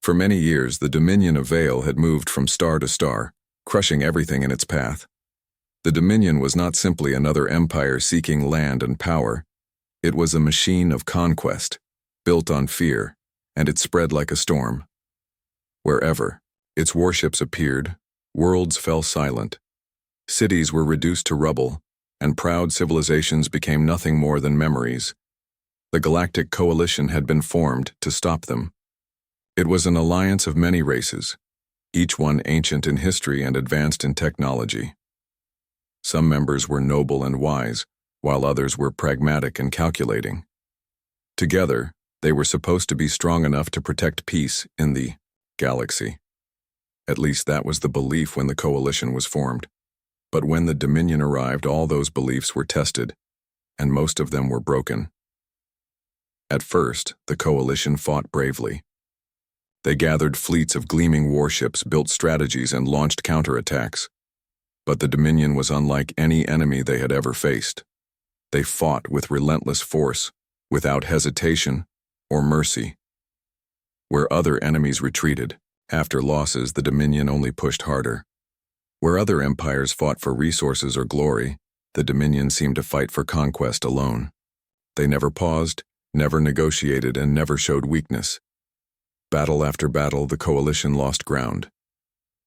For many years, the Dominion of Vale had moved from star to star, crushing everything in its path. The Dominion was not simply another empire seeking land and power. It was a machine of conquest, built on fear, and it spread like a storm. Wherever its warships appeared, worlds fell silent. Cities were reduced to rubble, and proud civilizations became nothing more than memories. The Galactic Coalition had been formed to stop them. It was an alliance of many races, each one ancient in history and advanced in technology. Some members were noble and wise, while others were pragmatic and calculating. Together, they were supposed to be strong enough to protect peace in the galaxy. At least that was the belief when the coalition was formed. But when the Dominion arrived, all those beliefs were tested, and most of them were broken. At first, the coalition fought bravely. They gathered fleets of gleaming warships, built strategies, and launched counterattacks. But the Dominion was unlike any enemy they had ever faced. They fought with relentless force, without hesitation or mercy. Where other enemies retreated, after losses, the Dominion only pushed harder. Where other empires fought for resources or glory, the Dominion seemed to fight for conquest alone. They never paused, never negotiated, and never showed weakness. Battle after battle, the coalition lost ground.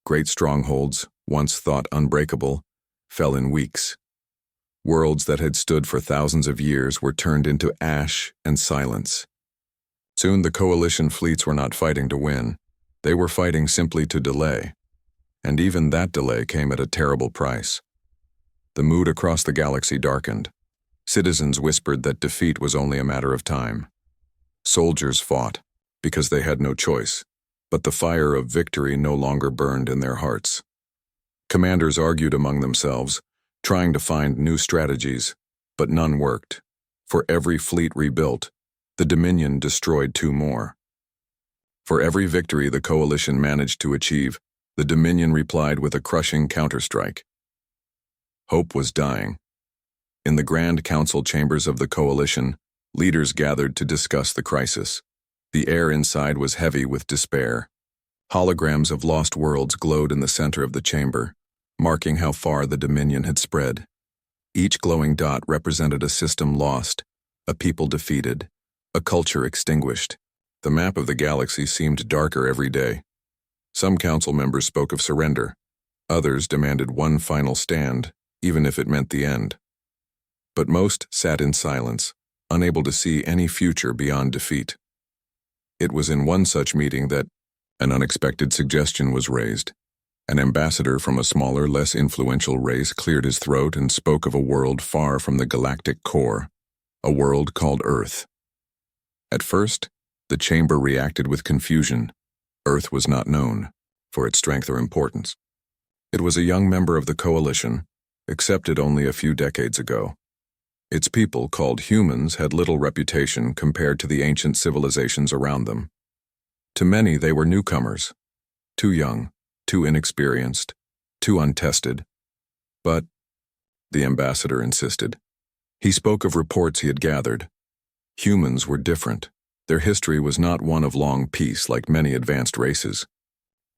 Great strongholds, once thought unbreakable, fell in weeks. Worlds that had stood for thousands of years were turned into ash and silence. Soon the coalition fleets were not fighting to win. They were fighting simply to delay. And even that delay came at a terrible price. The mood across the galaxy darkened. Citizens whispered that defeat was only a matter of time. Soldiers fought, because they had no choice, but the fire of victory no longer burned in their hearts. Commanders argued among themselves, trying to find new strategies, but none worked. For every fleet rebuilt, the Dominion destroyed two more. For every victory the coalition managed to achieve, the Dominion replied with a crushing counterstrike. Hope was dying. In the Grand Council chambers of the coalition, leaders gathered to discuss the crisis. The air inside was heavy with despair. Holograms of lost worlds glowed in the center of the chamber, marking how far the Dominion had spread. Each glowing dot represented a system lost, a people defeated, a culture extinguished. The map of the galaxy seemed darker every day. Some council members spoke of surrender. Others demanded one final stand, even if it meant the end. But most sat in silence, unable to see any future beyond defeat. It was in one such meeting that an unexpected suggestion was raised. An ambassador from a smaller, less influential race cleared his throat and spoke of a world far from the galactic core, a world called Earth. At first, the chamber reacted with confusion. Earth was not known for its strength or importance. It was a young member of the coalition, accepted only a few decades ago. Its people, called humans, had little reputation compared to the ancient civilizations around them. To many, they were newcomers, too young, too inexperienced, too untested. But, the ambassador insisted. He spoke of reports he had gathered. Humans were different. Their history was not one of long peace like many advanced races.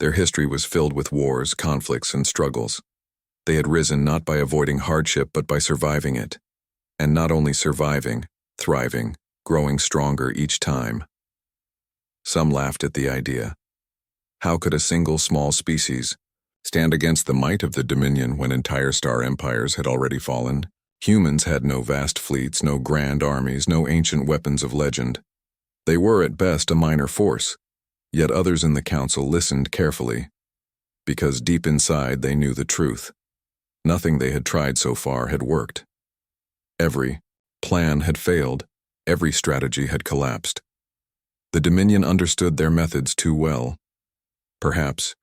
Their history was filled with wars, conflicts, and struggles. They had risen not by avoiding hardship but by surviving it. And not only surviving, thriving, growing stronger each time. Some laughed at the idea. How could a single small species stand against the might of the Dominion when entire star empires had already fallen? Humans had no vast fleets, no grand armies, no ancient weapons of legend. They were at best a minor force, yet others in the council listened carefully, because deep inside they knew the truth. Nothing they had tried so far had worked. Every plan had failed, every strategy had collapsed. The Dominion understood their methods too well. Perhaps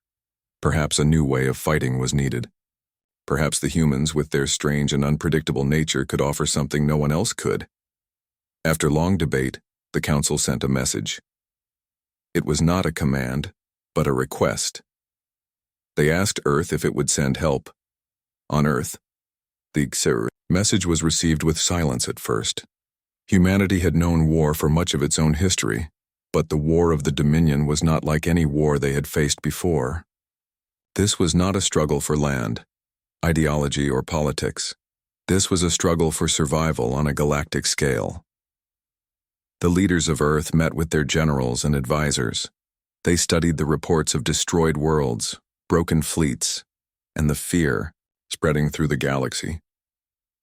a new way of fighting was needed. Perhaps the humans, with their strange and unpredictable nature, could offer something no one else could. After long debate, the council sent a message. It was not a command, but a request. They asked Earth if it would send help. On Earth, the message was received with silence at first. Humanity had known war for much of its own history, But the war of the Dominion was not like any war they had faced before. This was not a struggle for land, ideology, or politics. This was a struggle for survival on a galactic scale. The leaders of Earth met with their generals and advisors. They studied the reports of destroyed worlds, broken fleets, and the fear spreading through the galaxy.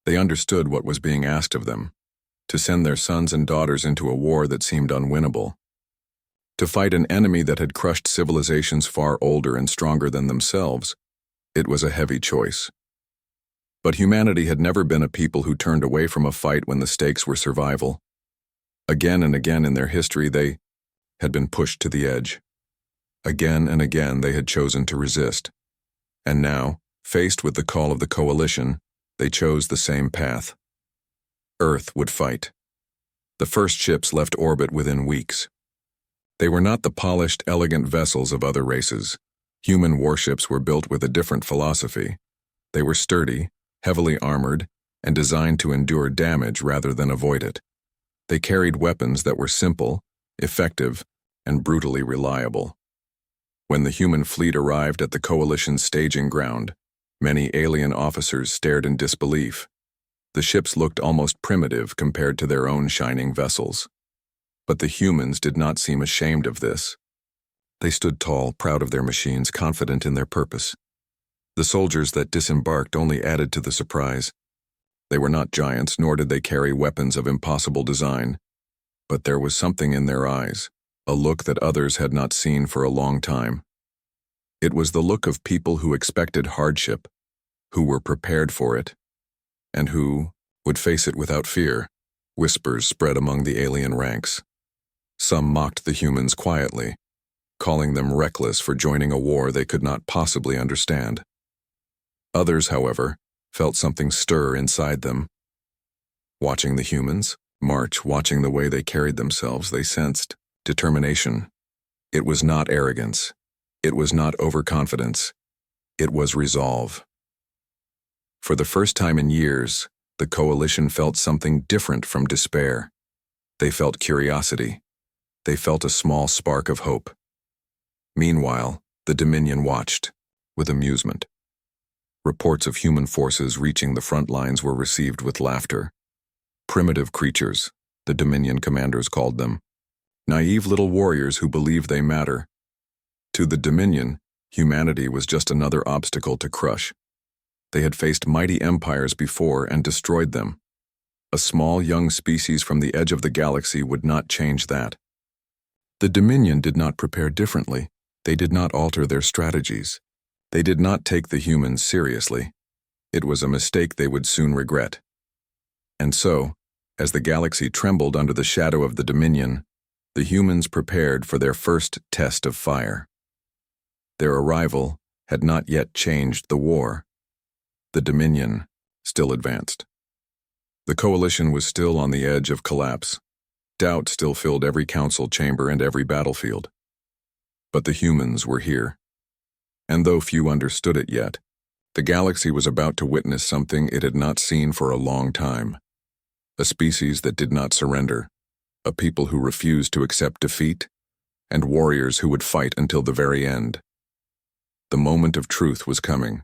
They understood what was being asked of them: to send their sons and daughters into a war that seemed unwinnable, to fight an enemy that had crushed civilizations far older and stronger than themselves. It was a heavy choice. But humanity had never been a people who turned away from a fight when the stakes were survival. Again and again in their history, they had been pushed to the edge. Again and again they had chosen to resist. And now, faced with the call of the coalition, they chose the same path. Earth would fight. The first ships left orbit within weeks. They were not the polished, elegant vessels of other races. Human warships were built with a different philosophy. They were sturdy, heavily armored, and designed to endure damage rather than avoid it. They carried weapons that were simple, effective, and brutally reliable. When the human fleet arrived at the coalition's staging ground, many alien officers stared in disbelief. The ships looked almost primitive compared to their own shining vessels. But the humans did not seem ashamed of this. They stood tall, proud of their machines, confident in their purpose. The soldiers that disembarked only added to the surprise. They were not giants, nor did they carry weapons of impossible design. But there was something in their eyes, a look that others had not seen for a long time. It was the look of people who expected hardship, who were prepared for it, and who would face it without fear. Whispers spread among the alien ranks. Some mocked the humans quietly, calling them reckless for joining a war they could not possibly understand. Others, however, felt something stir inside them. Watching the humans march, watching the way they carried themselves, they sensed determination. It was not arrogance. It was not overconfidence. It was resolve. For the first time in years, the coalition felt something different from despair. They felt curiosity. They felt a small spark of hope. Meanwhile, the Dominion watched, with amusement. Reports of human forces reaching the front lines were received with laughter. Primitive creatures, the Dominion commanders called them. Naive little warriors who believe they matter. To the Dominion, humanity was just another obstacle to crush. They had faced mighty empires before and destroyed them. A small young species from the edge of the galaxy would not change that. The Dominion did not prepare differently. They did not alter their strategies. They did not take the humans seriously. It was a mistake they would soon regret. And so, as the galaxy trembled under the shadow of the Dominion, the humans prepared for their first test of fire. Their arrival had not yet changed the war. The Dominion still advanced. The coalition was still on the edge of collapse. Doubt still filled every council chamber and every battlefield. But the humans were here. And though few understood it yet, the galaxy was about to witness something it had not seen for a long time. A species that did not surrender, a people who refused to accept defeat, and warriors who would fight until the very end. The moment of truth was coming.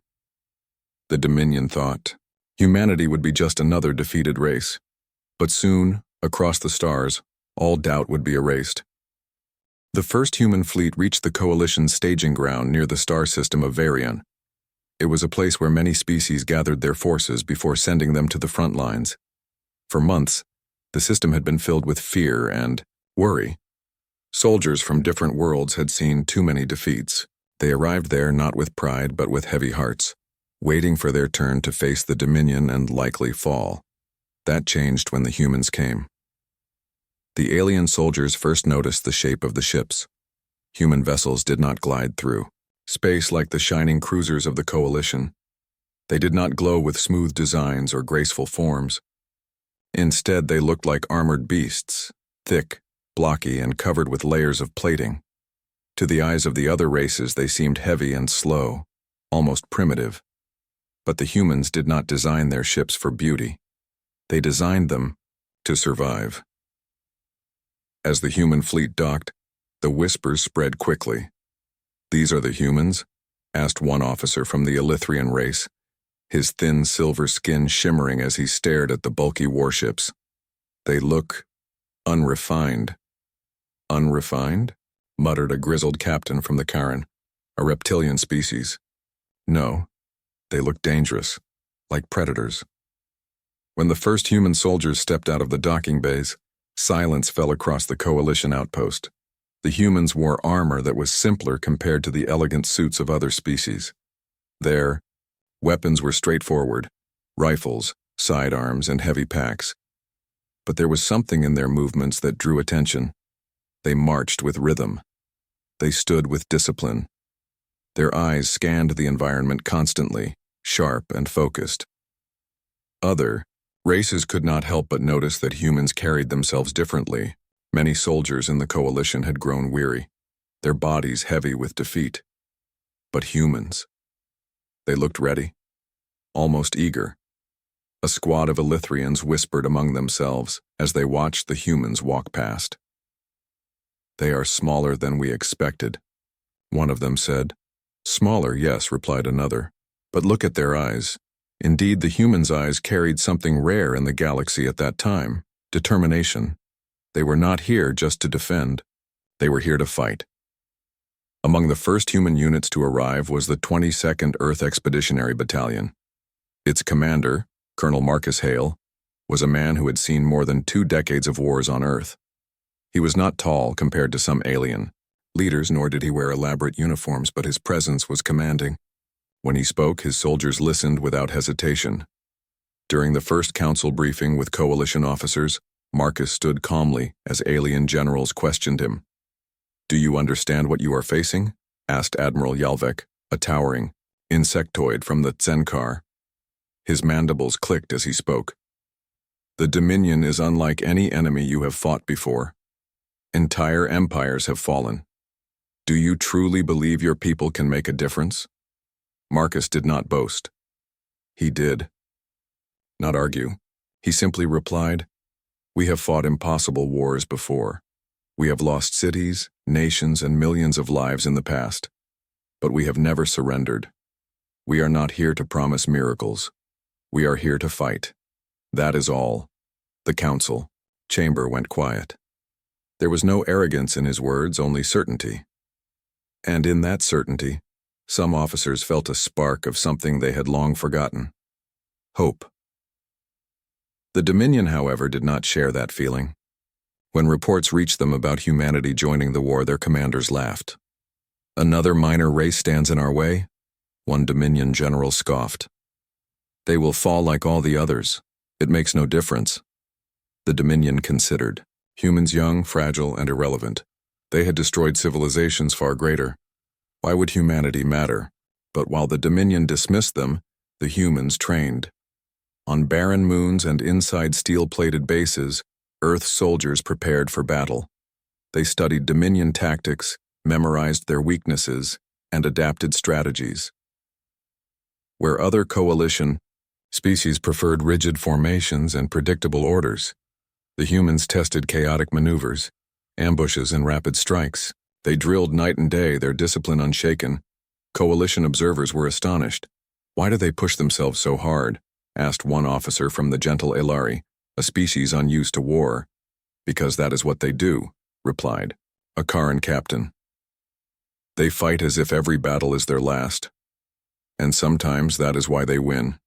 The Dominion thought humanity would be just another defeated race. But soon, across the stars, all doubt would be erased. The first human fleet reached the coalition's staging ground near the star system of Varian. It was a place where many species gathered their forces before sending them to the front lines. For months, the system had been filled with fear and worry. Soldiers from different worlds had seen too many defeats. They arrived there not with pride but with heavy hearts, waiting for their turn to face the Dominion and likely fall. That changed when the humans came. The alien soldiers first noticed the shape of the ships. Human vessels did not glide through space like the shining cruisers of the coalition. They did not glow with smooth designs or graceful forms. Instead, they looked like armored beasts, thick, blocky, and covered with layers of plating. To the eyes of the other races, they seemed heavy and slow, almost primitive. But the humans did not design their ships for beauty. They designed them to survive. As the human fleet docked, The whispers spread quickly. "These are the humans?" asked one officer from the Elythrian race, his thin silver skin shimmering as he stared at the bulky warships. "They look unrefined." "Unrefined?" muttered a grizzled captain from the Karen, a reptilian species. "No, they look dangerous, like predators." When the first human soldiers stepped out of the docking bays, silence fell across the Coalition outpost. The humans wore armor that was simpler compared to the elegant suits of other species. Their weapons were straightforward: rifles, sidearms, and heavy packs. But there was something in their movements that drew attention. They marched with rhythm. They stood with discipline. Their eyes scanned the environment constantly, sharp and focused. Other races could not help but notice that humans carried themselves differently. Many soldiers in the Coalition had grown weary, their bodies heavy with defeat. But humans, they looked ready, almost eager. A squad of Elythrians whispered among themselves as they watched the humans walk past. "They are smaller than we expected," one of them said. "Smaller, yes," replied another. "But look at their eyes." Indeed, the humans' eyes carried something rare in the galaxy at that time: determination. They were not here just to defend. They were here to fight. Among the first human units to arrive was the 22nd Earth Expeditionary Battalion. Its commander, Colonel Marcus Hale, was a man who had seen more than 2 decades of wars on Earth. He was not tall compared to some alien leaders, nor did he wear elaborate uniforms, but his presence was commanding. When he spoke, his soldiers listened without hesitation. During the first council briefing with Coalition officers, Marcus stood calmly as alien generals questioned him. "Do you understand what you are facing?" asked Admiral Yalvek, a towering insectoid from the Tsenkar. His mandibles clicked as he spoke. "The Dominion is unlike any enemy you have fought before. Entire empires have fallen. Do you truly believe your people can make a difference?" Marcus did not boast. He did not argue. He simply replied, "We have fought impossible wars before. We have lost cities, nations, and millions of lives in the past. But we have never surrendered. We are not here to promise miracles. We are here to fight. That is all." The council chamber went quiet. There was no arrogance in his words, only certainty. And in that certainty, some officers felt a spark of something they had long forgotten: hope. The Dominion, however, did not share that feeling. When reports reached them about humanity joining the war, their commanders laughed. "Another minor race stands in our way?" one Dominion general scoffed. "They will fall like all the others. It makes no difference." The Dominion considered. Humans young, fragile, and irrelevant. They had destroyed civilizations far greater. Why would humanity matter? But while the Dominion dismissed them, the humans trained. On barren moons and inside steel-plated bases, Earth soldiers prepared for battle. They studied Dominion tactics, memorized their weaknesses, and adapted strategies. Where other Coalition species preferred rigid formations and predictable orders, the humans tested chaotic maneuvers, ambushes, and rapid strikes. They drilled night and day, their discipline unshaken. Coalition observers were astonished. "Why do they push themselves so hard?" asked one officer from the gentle Elari, a species unused to war. "Because that is what they do," replied a Karan captain. "They fight as if every battle is their last. And sometimes that is why they win."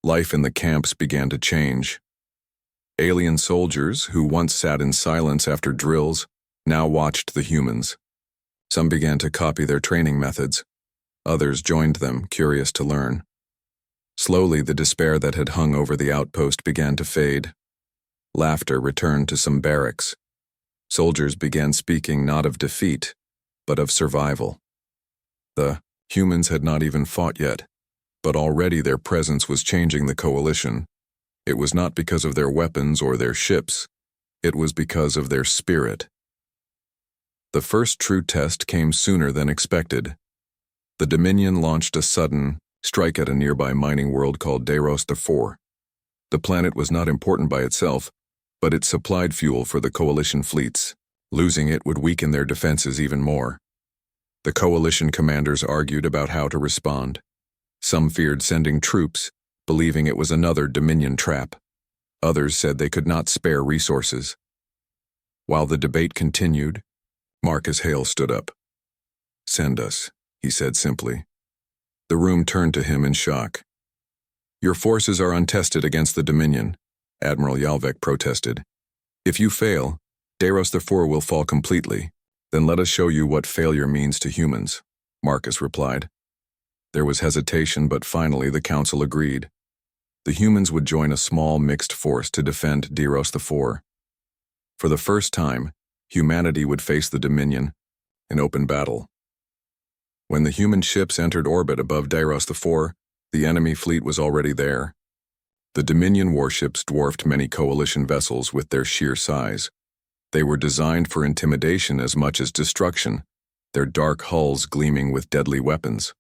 Life in the camps began to change. Alien soldiers, who once sat in silence after drills, now watched the humans. Some began to copy their training methods. Others joined them, curious to learn. Slowly, the despair that had hung over the outpost began to fade. Laughter returned to some barracks. Soldiers began speaking not of defeat, but of survival. The humans had not even fought yet, but already their presence was changing the Coalition. It was not because of their weapons or their ships. It was because of their spirit. The first true test came sooner than expected. The Dominion launched a sudden strike at a nearby mining world called Deros IV. The planet was not important by itself, but it supplied fuel for the Coalition fleets. Losing it would weaken their defenses even more. The coalition commanders argued about how to respond. Some feared sending troops, believing it was another Dominion trap. Others said they could not spare resources. While the debate continued, Marcus Hale stood up. "Send us," he said simply. The room turned to him in shock. "Your forces are untested against the Dominion," Admiral Yalvek protested. "If you fail, Deros IV will fall completely. Then let us show you what failure means to humans," Marcus replied. There was hesitation, but finally the council agreed. The humans would join a small mixed force to defend Deros IV. For the first time, humanity would face the Dominion in open battle. When the human ships entered orbit above Deros IV, the enemy fleet was already there. The Dominion warships dwarfed many coalition vessels with their sheer size. They were designed for intimidation as much as destruction, their dark hulls gleaming with deadly weapons.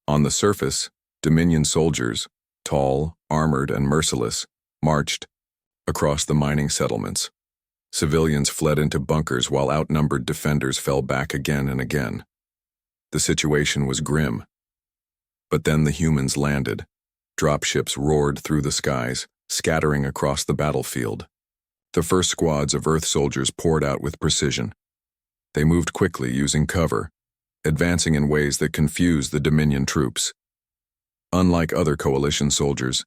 On the surface, Dominion soldiers, tall, armored, and merciless, marched across the mining settlements. Civilians fled into bunkers while outnumbered defenders fell back again and again. The situation was grim. But then the humans landed. Dropships roared through the skies, scattering across the battlefield. The first squads of Earth soldiers poured out with precision. They moved quickly using cover, advancing in ways that confused the Dominion troops. Unlike other coalition soldiers,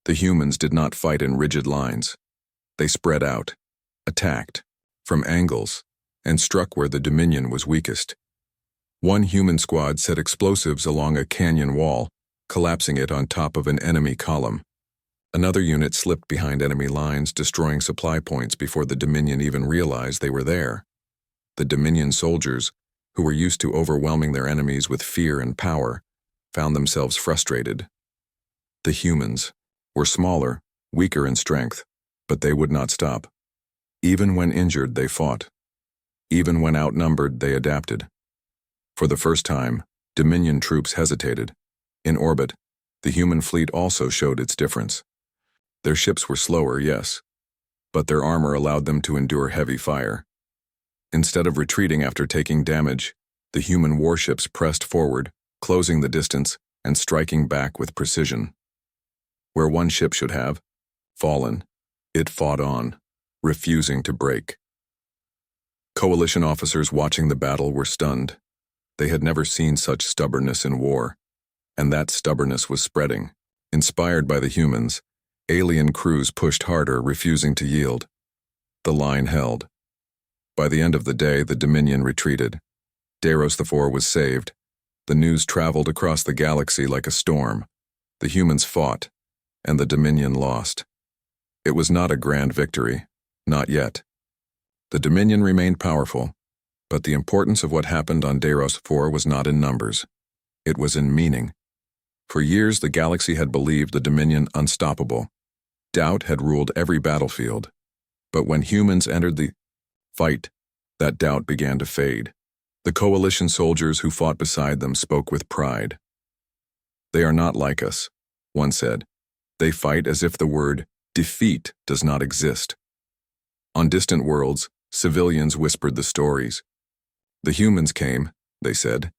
the humans did not fight in rigid lines. They spread out, attacked, from angles, and struck where the Dominion was weakest. One human squad set explosives along a canyon wall, collapsing it on top of an enemy column. Another unit slipped behind enemy lines, destroying supply points before the Dominion even realized they were there. The Dominion soldiers, who were used to overwhelming their enemies with fear and power, found themselves frustrated. The humans were smaller, weaker in strength, but they would not stop. Even when injured, they fought. Even when outnumbered, they adapted. For the first time, Dominion troops hesitated. In orbit, the human fleet also showed its difference. Their ships were slower, yes, but their armor allowed them to endure heavy fire. Instead of retreating after taking damage, the human warships pressed forward, closing the distance and striking back with precision. Where one ship should have fallen, it fought on, refusing to break. Coalition officers watching the battle were stunned. They had never seen such stubbornness in war, and that stubbornness was spreading. Inspired by the humans, alien crews pushed harder, refusing to yield. The line held. By the end of the day, the Dominion retreated. Deros IV was saved. The news traveled across the galaxy like a storm. The humans fought, and the Dominion lost. It was not a grand victory, not yet. The Dominion remained powerful, but the importance of what happened on Deros IV was not in numbers. It was in meaning. For years, the galaxy had believed the Dominion unstoppable. Doubt had ruled every battlefield. But when humans entered the fight, that doubt began to fade. The coalition soldiers who fought beside them spoke with pride. "They are not like us," one said. "They fight as if the word defeat does not exist." On distant worlds, civilians whispered the stories. "The humans came," they said,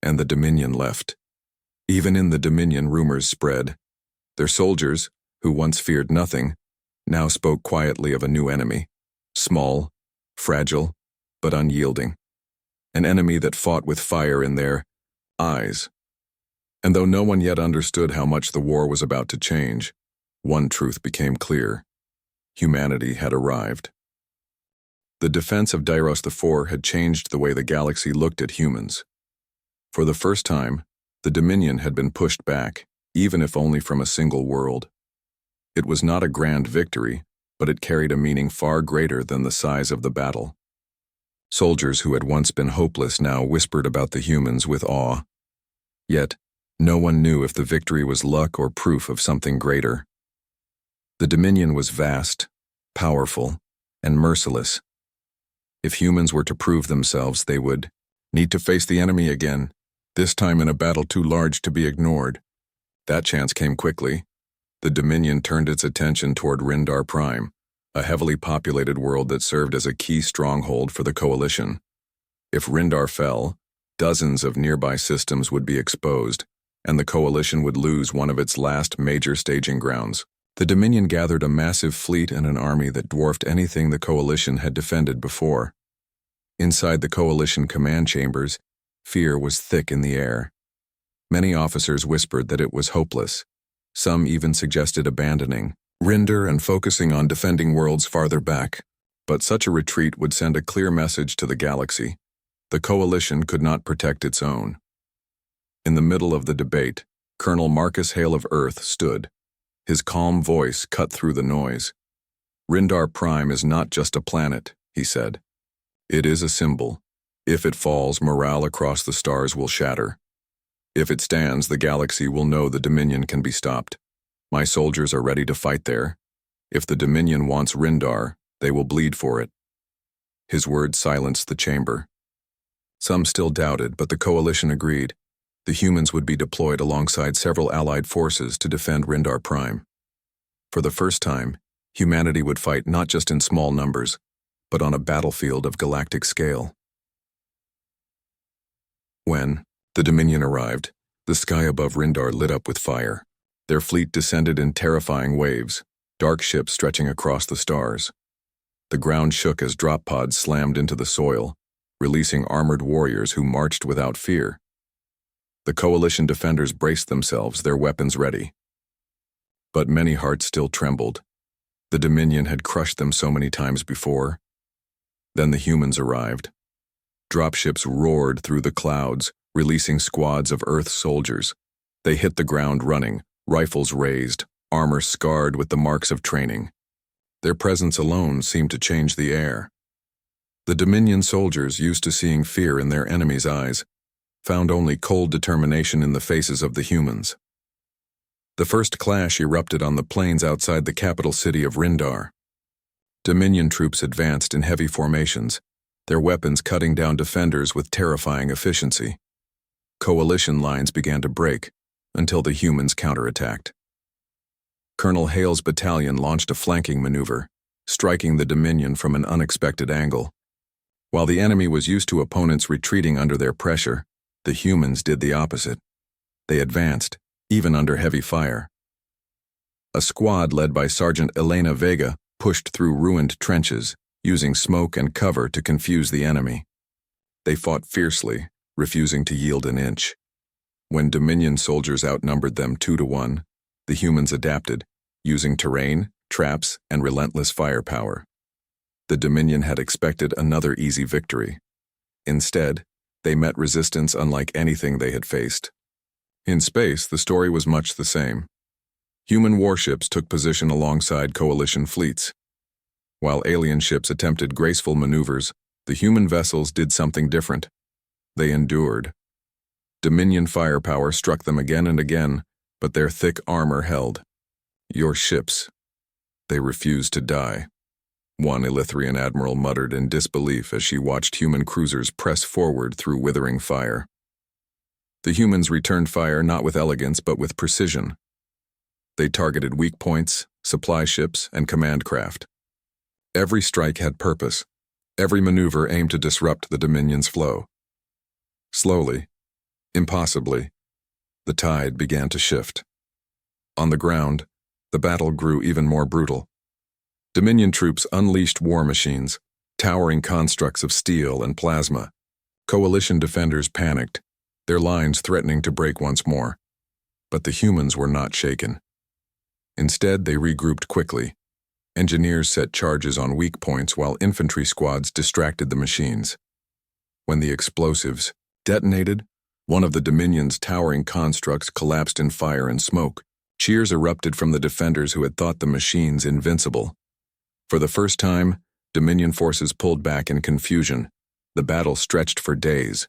"and the Dominion left." Even in the Dominion, rumors spread. Their soldiers, who once feared nothing, now spoke quietly of a new enemy. Small, fragile, but unyielding. An enemy that fought with fire in their eyes. And though no one yet understood how much the war was about to change, one truth became clear. Humanity had arrived. The defense of Deros IV had changed the way the galaxy looked at humans. For the first time, the Dominion had been pushed back, even if only from a single world. It was not a grand victory, but it carried a meaning far greater than the size of the battle. Soldiers who had once been hopeless now whispered about the humans with awe. Yet, no one knew if the victory was luck or proof of something greater. The Dominion was vast, powerful, and merciless. If humans were to prove themselves, they would need to face the enemy again, this time in a battle too large to be ignored. That chance came quickly. The Dominion turned its attention toward Rindar Prime, a heavily populated world that served as a key stronghold for the Coalition. If Rindar fell, dozens of nearby systems would be exposed, and the Coalition would lose one of its last major staging grounds. The Dominion gathered a massive fleet and an army that dwarfed anything the Coalition had defended before. Inside the Coalition command chambers, fear was thick in the air. Many officers whispered that it was hopeless. Some even suggested abandoning Rindar and focusing on defending worlds farther back. But such a retreat would send a clear message to the galaxy. The Coalition could not protect its own. In the middle of the debate, Colonel Marcus Hale of Earth stood. His calm voice cut through the noise. Rindar Prime is not just a planet, he said. It is a symbol. If it falls, morale across the stars will shatter. If it stands, the galaxy will know the Dominion can be stopped. My soldiers are ready to fight there. If the Dominion wants Rindar, they will bleed for it. His words silenced the chamber. Some still doubted, but the Coalition agreed. The humans would be deployed alongside several allied forces to defend Rindar Prime. For the first time, humanity would fight not just in small numbers, but on a battlefield of galactic scale. When the Dominion arrived, the sky above Rindar lit up with fire. Their fleet descended in terrifying waves, dark ships stretching across the stars. The ground shook as drop pods slammed into the soil, releasing armored warriors who marched without fear. The Coalition defenders braced themselves, their weapons ready. But many hearts still trembled. The Dominion had crushed them so many times before. Then the humans arrived. Dropships roared through the clouds, releasing squads of Earth soldiers. They hit the ground running, rifles raised, armor scarred with the marks of training. Their presence alone seemed to change the air. The Dominion soldiers, used to seeing fear in their enemies' eyes, found only cold determination in the faces of the humans. The first clash erupted on the plains outside the capital city of Rindar. Dominion troops advanced in heavy formations, their weapons cutting down defenders with terrifying efficiency. Coalition lines began to break until the humans counterattacked. Colonel Hale's battalion launched a flanking maneuver, striking the Dominion from an unexpected angle. While the enemy was used to opponents retreating under their pressure, the humans did the opposite. They advanced, even under heavy fire. A squad led by Sergeant Elena Vega pushed through ruined trenches, using smoke and cover to confuse the enemy. They fought fiercely, refusing to yield an inch. When Dominion soldiers outnumbered them 2-1, the humans adapted, using terrain, traps, and relentless firepower. The Dominion had expected another easy victory. Instead, they met resistance unlike anything they had faced. In space, the story was much the same. Human warships took position alongside Coalition fleets. While alien ships attempted graceful maneuvers, the human vessels did something different. They endured. Dominion firepower struck them again and again, but their thick armor held. Your ships. They refused to die. One Elithrian admiral muttered in disbelief as she watched human cruisers press forward through withering fire. The humans returned fire not with elegance but with precision. They targeted weak points, supply ships, and command craft. Every strike had purpose. Every maneuver aimed to disrupt the Dominion's flow. Slowly, impossibly, the tide began to shift. On the ground, the battle grew even more brutal. Dominion troops unleashed war machines, towering constructs of steel and plasma. Coalition defenders panicked, their lines threatening to break once more. But the humans were not shaken. Instead, they regrouped quickly. Engineers set charges on weak points while infantry squads distracted the machines. When the explosives detonated, one of the Dominion's towering constructs collapsed in fire and smoke. Cheers erupted from the defenders who had thought the machines invincible. For the first time, Dominion forces pulled back in confusion. The battle stretched for days.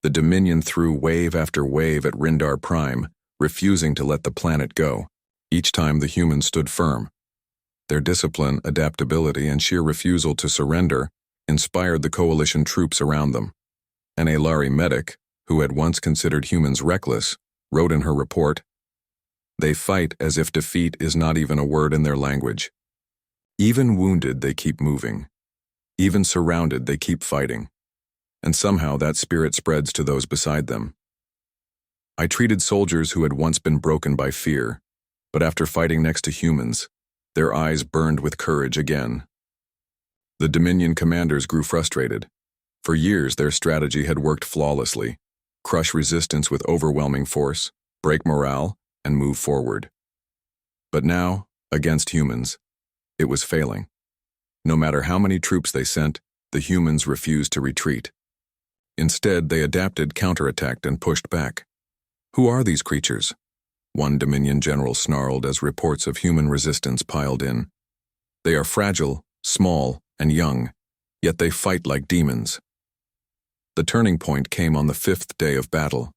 The Dominion threw wave after wave at Rindar Prime, refusing to let the planet go. Each time the humans stood firm. Their discipline, adaptability, and sheer refusal to surrender inspired the Coalition troops around them. An Alari medic, who had once considered humans reckless, wrote in her report, "They fight as if defeat is not even a word in their language." Even wounded, they keep moving. Even surrounded, they keep fighting. And somehow that spirit spreads to those beside them. I treated soldiers who had once been broken by fear, but after fighting next to humans, their eyes burned with courage again. The Dominion commanders grew frustrated. For years, their strategy had worked flawlessly: crush resistance with overwhelming force, break morale, and move forward. But now, against humans, it was failing. No matter how many troops they sent, the humans refused to retreat. Instead, they adapted, counterattacked, and pushed back. "Who are these creatures?" one Dominion general snarled as reports of human resistance piled in. "They are fragile, small, and young, yet they fight like demons." The turning point came on the 5th day of battle.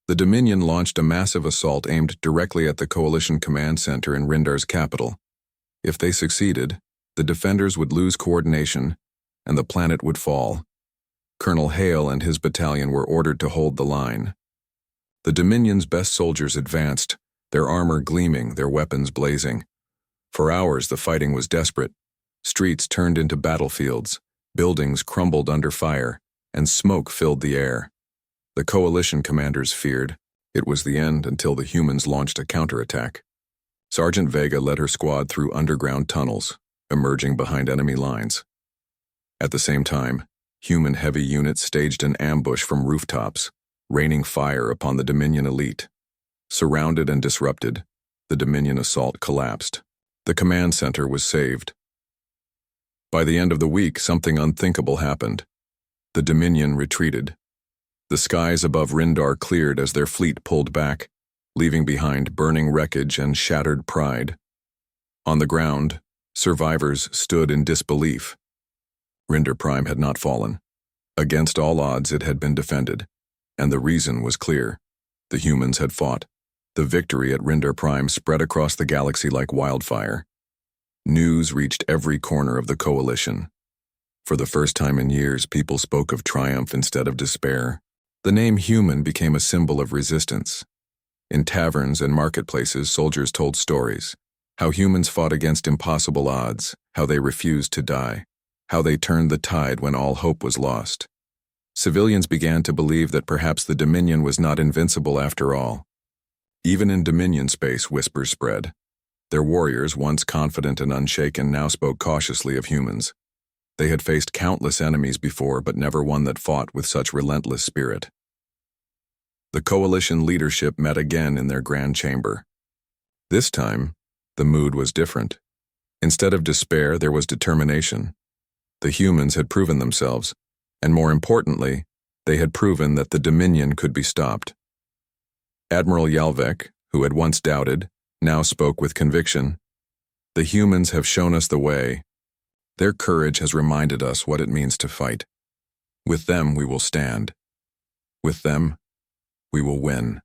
The Dominion launched a massive assault aimed directly at the Coalition command center in Rindar's capital. If they succeeded, the defenders would lose coordination, and the planet would fall. Colonel Hale and his battalion were ordered to hold the line. The Dominion's best soldiers advanced, their armor gleaming, their weapons blazing. For hours the fighting was desperate. Streets turned into battlefields, buildings crumbled under fire, and smoke filled the air. The Coalition commanders feared it was the end until the humans launched a counterattack. Sergeant Vega led her squad through underground tunnels, emerging behind enemy lines. At the same time, human heavy units staged an ambush from rooftops, raining fire upon the Dominion elite. Surrounded and disrupted, the Dominion assault collapsed. The command center was saved. By the end of the week, something unthinkable happened. The Dominion retreated. The skies above Rindar cleared as their fleet pulled back, leaving behind burning wreckage and shattered pride. On the ground, survivors stood in disbelief. Rindar Prime had not fallen. Against all odds, it had been defended, and the reason was clear. The humans had fought. The victory at Rindar Prime spread across the galaxy like wildfire. News reached every corner of the Coalition. For the first time in years, people spoke of triumph instead of despair. The name human became a symbol of resistance. In taverns and marketplaces, soldiers told stories: how humans fought against impossible odds, how they refused to die, how they turned the tide when all hope was lost. Civilians began to believe that perhaps the Dominion was not invincible after all. Even in Dominion space, whispers spread. Their warriors, once confident and unshaken, now spoke cautiously of humans. They had faced countless enemies before, but never one that fought with such relentless spirit. The Coalition leadership met again in their grand chamber. This time, the mood was different. Instead of despair, there was determination. The humans had proven themselves, and more importantly, they had proven that the Dominion could be stopped. Admiral Yalvek, who had once doubted, now spoke with conviction. "The humans have shown us the way. Their courage has reminded us what it means to fight. With them, we will stand. With them, we will win."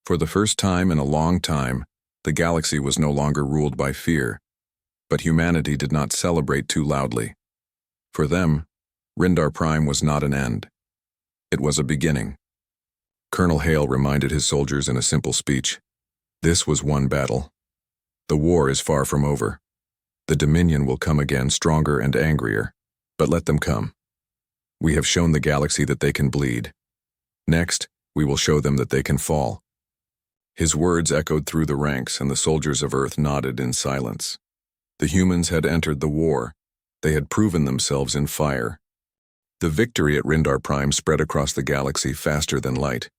For the first time in a long time, the galaxy was no longer ruled by fear, but humanity did not celebrate too loudly. For them, Rindar Prime was not an end. It was a beginning. Colonel Hale reminded his soldiers in a simple speech. This was one battle. The war is far from over. The Dominion will come again, stronger and angrier, but let them come. We have shown the galaxy that they can bleed. Next, we will show them that they can fall. His words echoed through the ranks, and the soldiers of Earth nodded in silence. The humans had entered the war. They had proven themselves in fire. The victory at Rindar Prime spread across the galaxy faster than light.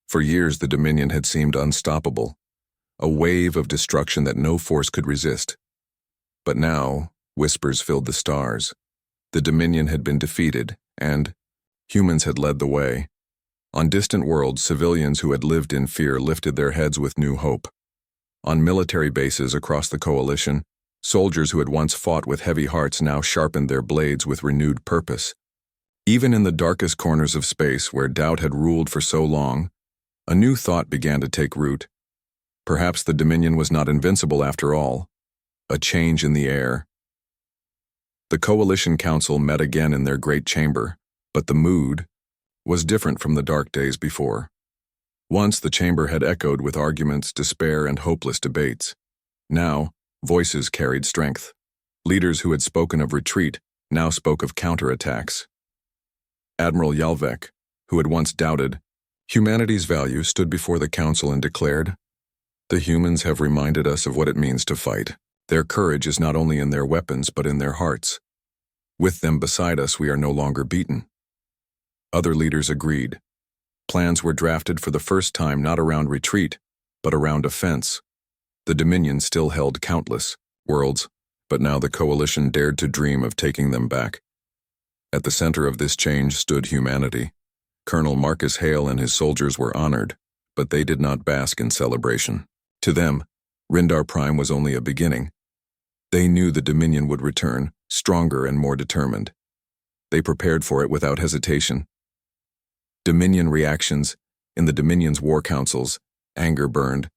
For years, the Dominion had seemed unstoppable, a wave of destruction that no force could resist. But now, whispers filled the stars. The Dominion had been defeated, and humans had led the way. On distant worlds, civilians who had lived in fear lifted their heads with new hope. On military bases across the Coalition, soldiers who had once fought with heavy hearts now sharpened their blades with renewed purpose. Even in the darkest corners of space, where doubt had ruled for so long, a new thought began to take root. Perhaps the Dominion was not invincible after all. A change in the air. The Coalition Council met again in their great chamber, but the mood was different from the dark days before. Once the chamber had echoed with arguments, despair, and hopeless debates. Now, Voices carried strength. Leaders who had spoken of retreat now spoke of counterattacks. Admiral Yalvek, who had once doubted humanity's value, stood before the council and declared, "The humans have reminded us of what it means to fight. Their courage is not only in their weapons but in their hearts. With them beside us, we are no longer beaten." Other leaders agreed. Plans were drafted for the first time not around retreat, but around offense. The Dominion still held countless worlds, but now the Coalition dared to dream of taking them back. At the center of this change stood humanity. Colonel Marcus Hale and his soldiers were honored, but they did not bask in celebration. To them, Rindar Prime was only a beginning. They knew the Dominion would return, stronger and more determined. They prepared for it without hesitation. Dominion reactions. In the Dominion's war councils, anger burned.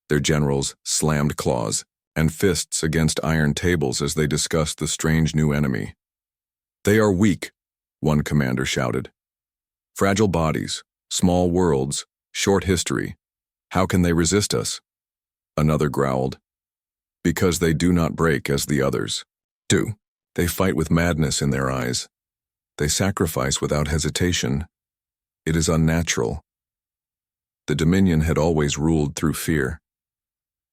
Their generals slammed claws and fists against iron tables as they discussed the strange new enemy. "They are weak," one commander shouted. "Fragile bodies, small worlds, short history. How can they resist us?" Another growled. "Because they do not break as the others do. They fight with madness in their eyes. They sacrifice without hesitation. It is unnatural." The Dominion had always ruled through fear.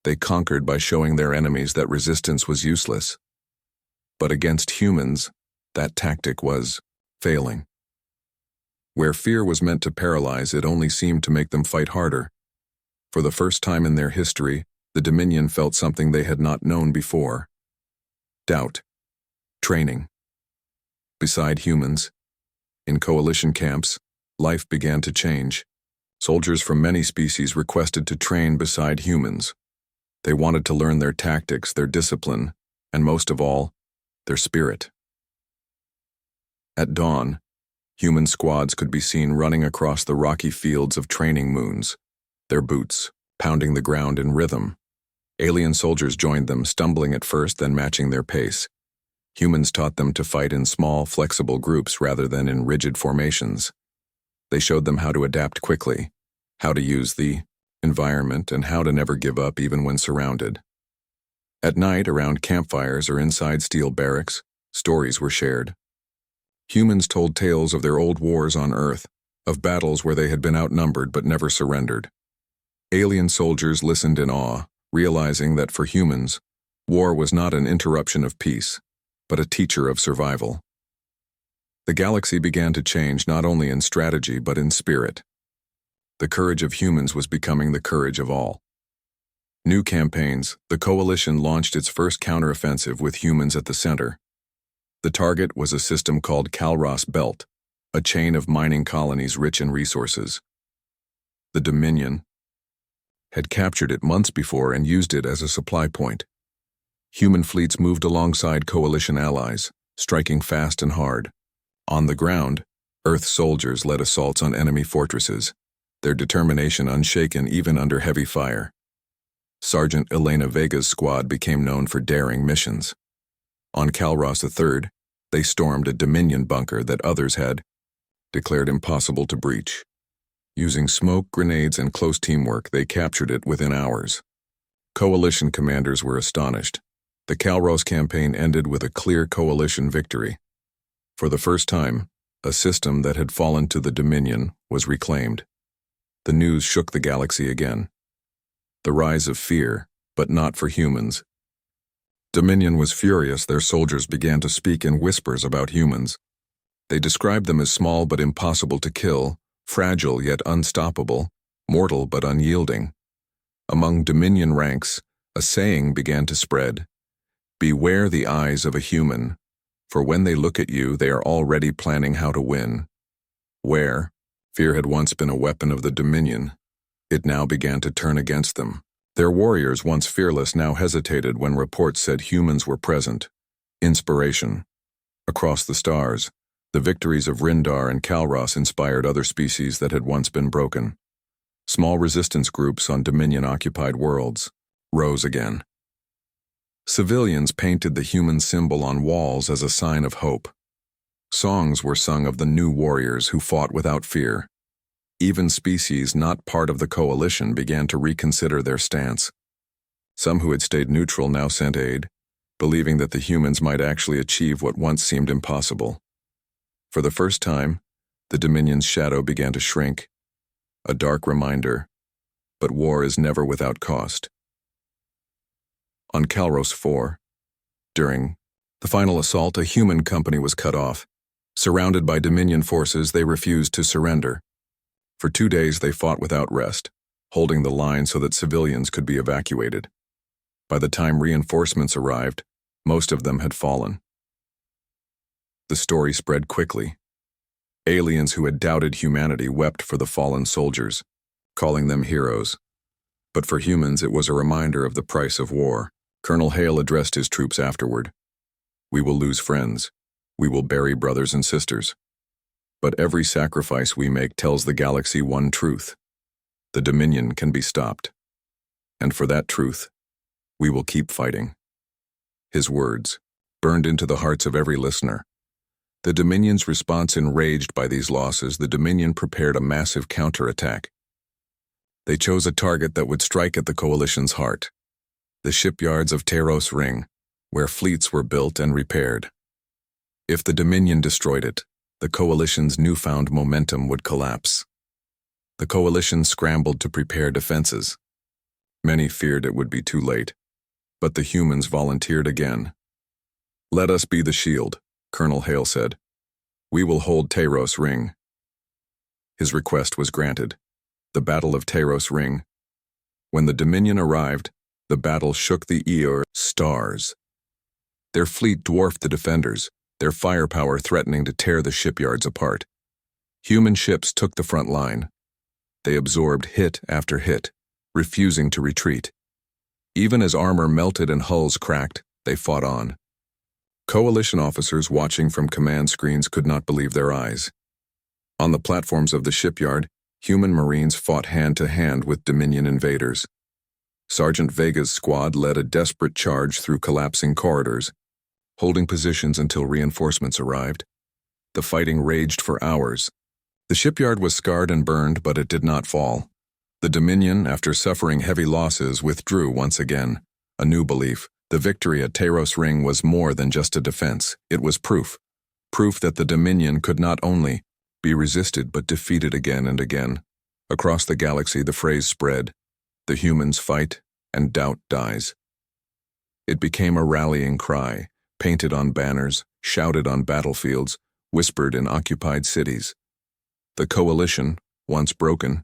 They conquered by showing their enemies that resistance was useless. But against humans, that tactic was failing. Where fear was meant to paralyze, it only seemed to make them fight harder. For the first time in their history, the Dominion felt something they had not known before. Doubt. Training. Beside humans, in Coalition camps, life began to change. Soldiers from many species requested to train beside humans. They wanted to learn their tactics, their discipline, and most of all, their spirit. At dawn, human squads could be seen running across the rocky fields of training moons, their boots pounding the ground in rhythm. Alien soldiers joined them, stumbling at first, then matching their pace. Humans taught them to fight in small, flexible groups rather than in rigid formations. They showed them how to adapt quickly, how to use the environment, and how to never give up even when surrounded. At night, around campfires or inside steel barracks, stories were shared. Humans told tales of their old wars on Earth, of battles where they had been outnumbered but never surrendered. Alien soldiers listened in awe, realizing that for humans, war was not an interruption of peace, but a teacher of survival. The galaxy began to change not only in strategy but in spirit. The courage of humans was becoming the courage of all. New campaigns. The Coalition launched its first counteroffensive with humans at the center. The target was a system called Kalros Belt, a chain of mining colonies rich in resources. The Dominion had captured it months before and used it as a supply point. Human fleets moved alongside Coalition allies, striking fast and hard. On the ground, Earth soldiers led assaults on enemy fortresses, their determination unshaken even under heavy fire. Sergeant Elena Vega's squad became known for daring missions. On Kalros III, they stormed a Dominion bunker that others had declared impossible to breach. Using smoke, grenades, and close teamwork, they captured it within hours. Coalition commanders were astonished. The Kalros campaign ended with a clear Coalition victory. For the first time, a system that had fallen to the Dominion was reclaimed. The news shook the galaxy again. The rise of fear, but not for humans. Dominion was furious. Their soldiers began to speak in whispers about humans. They described them as small but impossible to kill, fragile yet unstoppable, mortal but unyielding. Among Dominion ranks, a saying began to spread: "Beware the eyes of a human, for when they look at you, they are already planning how to win." Where fear had once been a weapon of the Dominion, it now began to turn against them. Their warriors, once fearless, now hesitated when reports said humans were present. Inspiration. Across the stars, the victories of Rindar and Kalros inspired other species that had once been broken. Small resistance groups on Dominion-occupied worlds rose again. Civilians painted the human symbol on walls as a sign of hope. Songs were sung of the new warriors who fought without fear. Even species not part of the Coalition began to reconsider their stance. Some who had stayed neutral now sent aid, believing that the humans might actually achieve what once seemed impossible. For the first time, the Dominion's shadow began to shrink, a dark reminder, but war is never without cost. On Calros 4, during the final assault, a human company was cut off. Surrounded by Dominion forces, they refused to surrender. For 2 days, they fought without rest, holding the line so that civilians could be evacuated. By the time reinforcements arrived, most of them had fallen. The story spread quickly. Aliens who had doubted humanity wept for the fallen soldiers, calling them heroes. But for humans, it was a reminder of the price of war. Colonel Hale addressed his troops afterward. "We will lose friends. We will bury brothers and sisters. But every sacrifice we make tells the galaxy one truth. The Dominion can be stopped. And for that truth, we will keep fighting." His words burned into the hearts of every listener. The Dominion's response enraged by these losses, the Dominion prepared a massive counterattack. They chose a target that would strike at the Coalition's heart, the shipyards of Taros Ring, where fleets were built and repaired. If the Dominion destroyed it, the Coalition's newfound momentum would collapse. The Coalition scrambled to prepare defenses. Many feared it would be too late, but the humans volunteered again. "Let us be the shield," Colonel Hale said. "We will hold Taros Ring." His request was granted. The Battle of Taros Ring. When the Dominion arrived, the battle shook the stars. Their fleet dwarfed the defenders, their firepower threatening to tear the shipyards apart. Human ships took the front line. They absorbed hit after hit, refusing to retreat. Even as armor melted and hulls cracked, they fought on. Coalition officers watching from command screens could not believe their eyes. On the platforms of the shipyard, human Marines fought hand-to-hand with Dominion invaders. Sergeant Vega's squad led a desperate charge through collapsing corridors, holding positions until reinforcements arrived. The fighting raged for hours. The shipyard was scarred and burned, but it did not fall. The Dominion, after suffering heavy losses, withdrew once again. A new belief: the victory at Taros Ring was more than just a defense. It was proof. Proof that the Dominion could not only be resisted but defeated again and again. Across the galaxy, the phrase spread: "The humans fight, and doubt dies." It became a rallying cry, painted on banners, shouted on battlefields, whispered in occupied cities. The Coalition, once broken,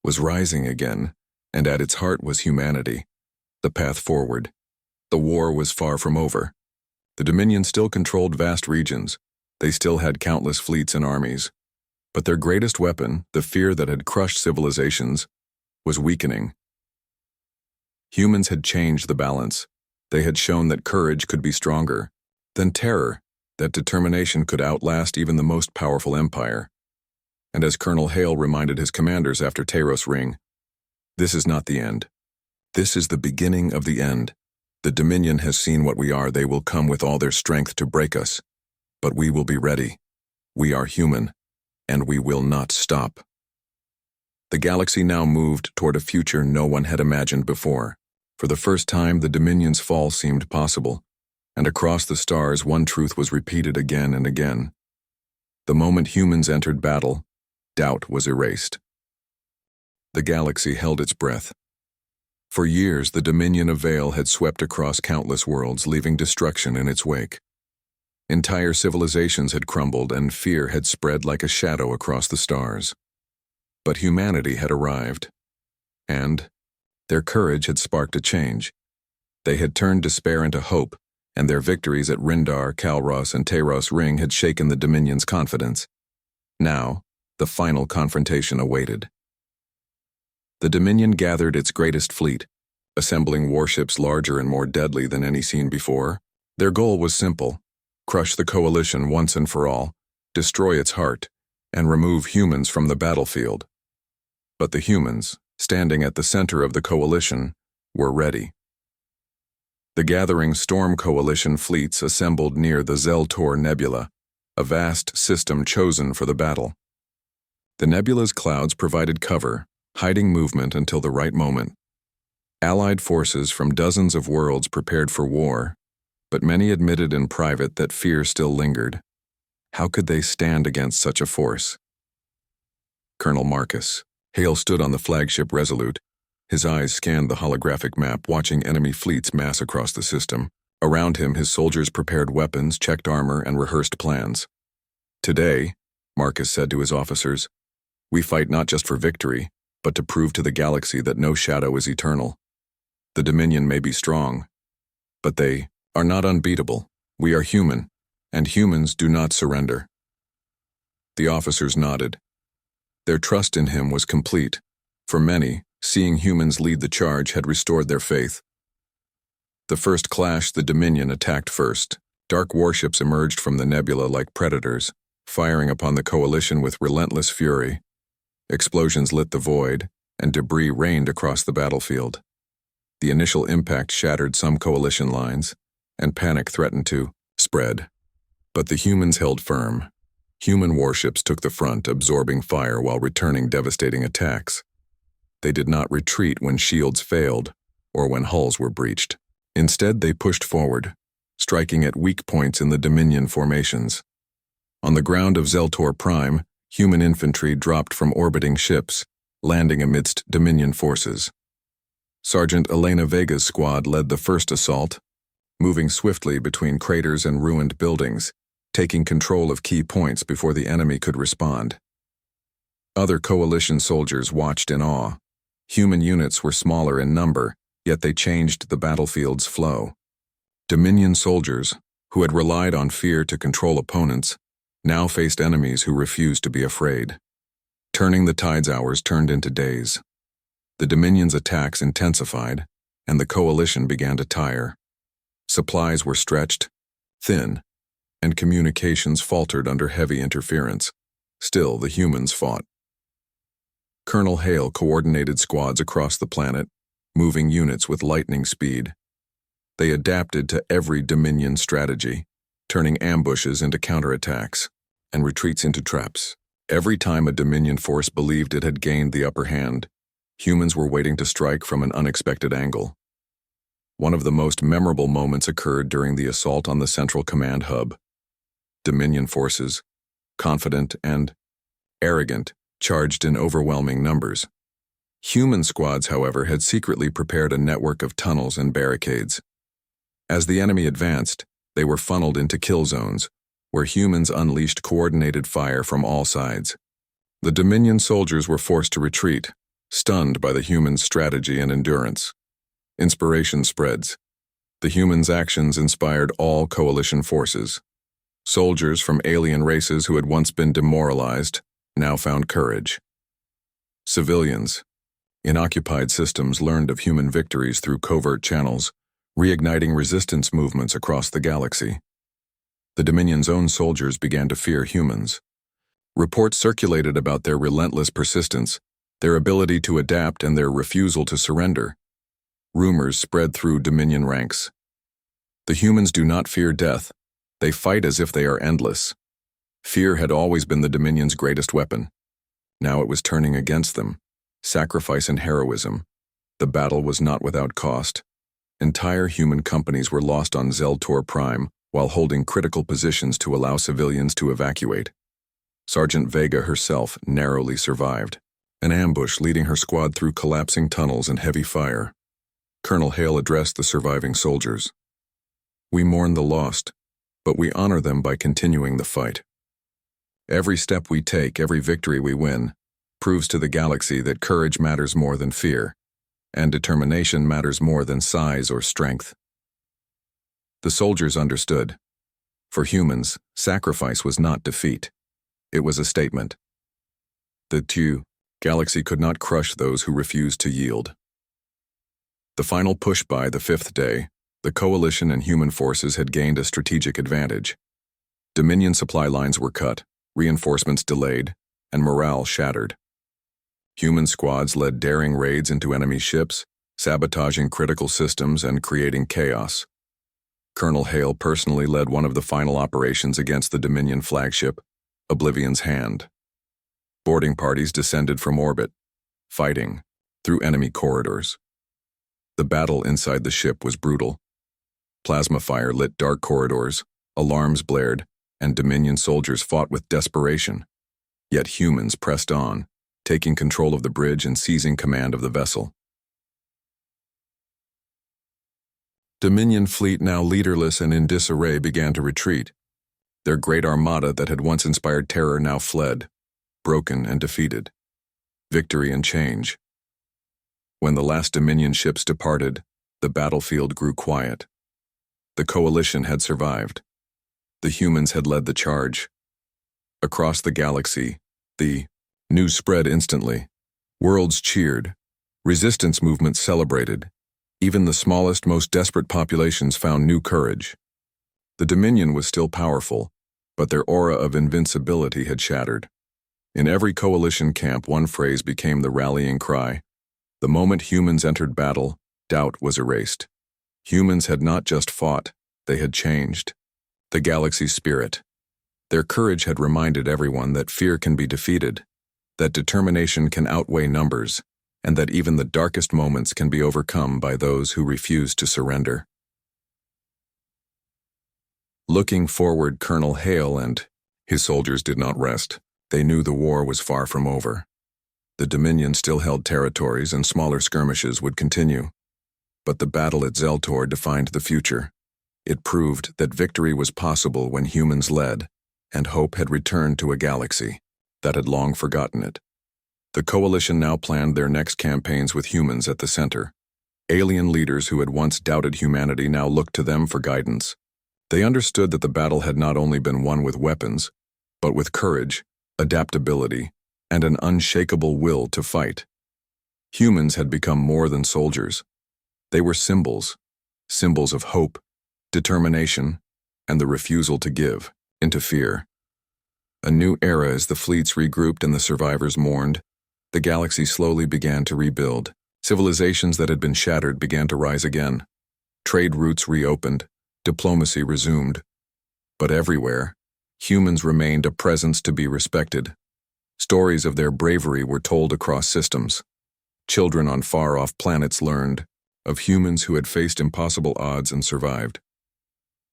was rising again, and at its heart was humanity, the path forward. The war was far from over. The Dominion still controlled vast regions. They still had countless fleets and armies. But their greatest weapon, the fear that had crushed civilizations, was weakening. Humans had changed the balance. They had shown that courage could be stronger than terror, that determination could outlast even the most powerful empire. And as Colonel Hale reminded his commanders after Taros Ring, "This is not the end. This is the beginning of the end. The Dominion has seen what we are. They will come with all their strength to break us. But we will be ready. We are human, and we will not stop." The galaxy now moved toward a future no one had imagined before. For the first time, the Dominion's fall seemed possible, and across the stars one truth was repeated again and again. The moment humans entered battle, doubt was erased. The galaxy held its breath. For years, the Dominion of Vale had swept across countless worlds, leaving destruction in its wake. Entire civilizations had crumbled, and fear had spread like a shadow across the stars. But humanity had arrived, and their courage had sparked a change. They had turned despair into hope, and their victories at Rindar, Calros, and Taros Ring had shaken the Dominion's confidence. Now, the final confrontation awaited. The Dominion gathered its greatest fleet, assembling warships larger and more deadly than any seen before. Their goal was simple: crush the Coalition once and for all, destroy its heart, and remove humans from the battlefield. But the humans, standing at the center of the Coalition, were ready. The gathering Storm Coalition fleets assembled near the Zeltor Nebula, a vast system chosen for the battle. The nebula's clouds provided cover, hiding movement until the right moment. Allied forces from dozens of worlds prepared for war, but many admitted in private that fear still lingered. How could they stand against such a force? Colonel Marcus. Hale stood on the flagship Resolute. His eyes scanned the holographic map, watching enemy fleets mass across the system. Around him, his soldiers prepared weapons, checked armor, and rehearsed plans. Today, Marcus said to his officers, we fight not just for victory, but to prove to the galaxy that no shadow is eternal. The Dominion may be strong, but they are not unbeatable. We are human, and humans do not surrender. The officers nodded. Their trust in him was complete. For many, seeing humans lead the charge had restored their faith. The first clash, the Dominion attacked first. Dark warships emerged from the nebula like predators, firing upon the Coalition with relentless fury. Explosions lit the void, and debris rained across the battlefield. The initial impact shattered some Coalition lines, and panic threatened to spread. But the humans held firm. Human warships took the front, absorbing fire while returning devastating attacks. They did not retreat when shields failed or when hulls were breached. Instead, they pushed forward, striking at weak points in the Dominion formations. On the ground of Zeltor Prime, human infantry dropped from orbiting ships, landing amidst Dominion forces. Sergeant Elena Vega's squad led the first assault, moving swiftly between craters and ruined buildings, taking control of key points before the enemy could respond. Other Coalition soldiers watched in awe. Human units were smaller in number, yet they changed the battlefield's flow. Dominion soldiers, who had relied on fear to control opponents, now faced enemies who refused to be afraid. Turning the tide's hours turned into days. The Dominion's attacks intensified, and the Coalition began to tire. Supplies were stretched, thin, and communications faltered under heavy interference. Still, the humans fought. Colonel Hale coordinated squads across the planet, moving units with lightning speed. They adapted to every Dominion strategy, turning ambushes into counterattacks and retreats into traps. Every time a Dominion force believed it had gained the upper hand, humans were waiting to strike from an unexpected angle. One of the most memorable moments occurred during the assault on the Central Command Hub. Dominion forces, confident and arrogant, charged in overwhelming numbers. Human squads, however, had secretly prepared a network of tunnels and barricades. As the enemy advanced, they were funneled into kill zones, where humans unleashed coordinated fire from all sides. The Dominion soldiers were forced to retreat, stunned by the humans' strategy and endurance. Inspiration spreads. The humans' actions inspired all Coalition forces. Soldiers from alien races who had once been demoralized now found courage. Civilians in occupied systems learned of human victories through covert channels, reigniting resistance movements across the galaxy. The Dominion's own soldiers began to fear humans. Reports circulated about their relentless persistence, their ability to adapt, and their refusal to surrender. Rumors spread through Dominion ranks. The humans do not fear death. They fight as if they are endless. Fear had always been the Dominion's greatest weapon. Now it was turning against them. Sacrifice and heroism. The battle was not without cost. Entire human companies were lost on Zeltor Prime while holding critical positions to allow civilians to evacuate. Sergeant Vega herself narrowly survived, an ambush leading her squad through collapsing tunnels and heavy fire. Colonel Hale addressed the surviving soldiers. We mourn the lost, but we honor them by continuing the fight. Every step we take, every victory we win, proves to the galaxy that courage matters more than fear, and determination matters more than size or strength. The soldiers understood. For humans, sacrifice was not defeat. It was a statement. The galaxy could not crush those who refused to yield. The final push by the fifth day, the Coalition and human forces had gained a strategic advantage. Dominion supply lines were cut, reinforcements delayed, and morale shattered. Human squads led daring raids into enemy ships, sabotaging critical systems and creating chaos. Colonel Hale personally led one of the final operations against the Dominion flagship, Oblivion's Hand. Boarding parties descended from orbit, fighting through enemy corridors. The battle inside the ship was brutal. Plasma fire lit dark corridors, alarms blared, and Dominion soldiers fought with desperation. Yet humans pressed on, taking control of the bridge and seizing command of the vessel. Dominion fleet, now leaderless and in disarray, began to retreat. Their great armada that had once inspired terror now fled, broken and defeated. Victory and change. When the last Dominion ships departed, the battlefield grew quiet. The coalition had survived. The humans had led the charge. Across the galaxy, the news spread instantly. Worlds cheered. Resistance movements celebrated. Even the smallest, most desperate populations found new courage. The Dominion was still powerful, but their aura of invincibility had shattered. In every coalition camp, one phrase became the rallying cry. The moment humans entered battle, doubt was erased. Humans had not just fought, they had changed. The galaxy's spirit. Their courage had reminded everyone that fear can be defeated, that determination can outweigh numbers, and that even the darkest moments can be overcome by those who refuse to surrender. Looking forward, Colonel Hale and his soldiers did not rest. They knew the war was far from over. The Dominion still held territories and smaller skirmishes would continue. But the battle at Zeltor defined the future. It proved that victory was possible when humans led, and hope had returned to a galaxy that had long forgotten it. The coalition now planned their next campaigns with humans at the center. Alien leaders who had once doubted humanity now looked to them for guidance. They understood that the battle had not only been won with weapons, but with courage, adaptability, and an unshakable will to fight. Humans had become more than soldiers. They were symbols of hope, determination, and the refusal to give into fear. A new era as the fleets regrouped and the survivors mourned. The galaxy slowly began to rebuild. Civilizations that had been shattered began to rise again. Trade routes reopened, diplomacy resumed. But everywhere, humans remained a presence to be respected. Stories of their bravery were told across systems. Children on far-off planets learned of humans who had faced impossible odds and survived.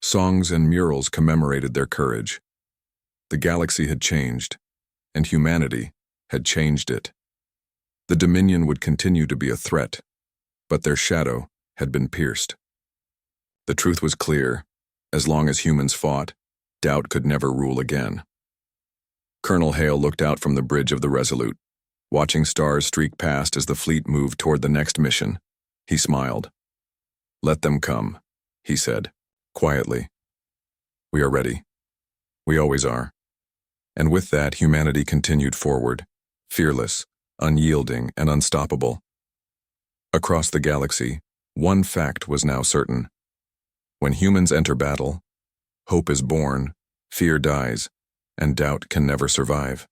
Songs and murals commemorated their courage. The galaxy had changed, and humanity had changed it. The Dominion would continue to be a threat, but their shadow had been pierced. The truth was clear. As long as humans fought, doubt could never rule again. Colonel Hale looked out from the bridge of the Resolute, watching stars streak past as the fleet moved toward the next mission. He smiled. "Let them come," he said, quietly. "We are ready. We always are." And with that, humanity continued forward, fearless, unyielding, and unstoppable. Across the galaxy, one fact was now certain. When humans enter battle, hope is born, fear dies, and doubt can never survive.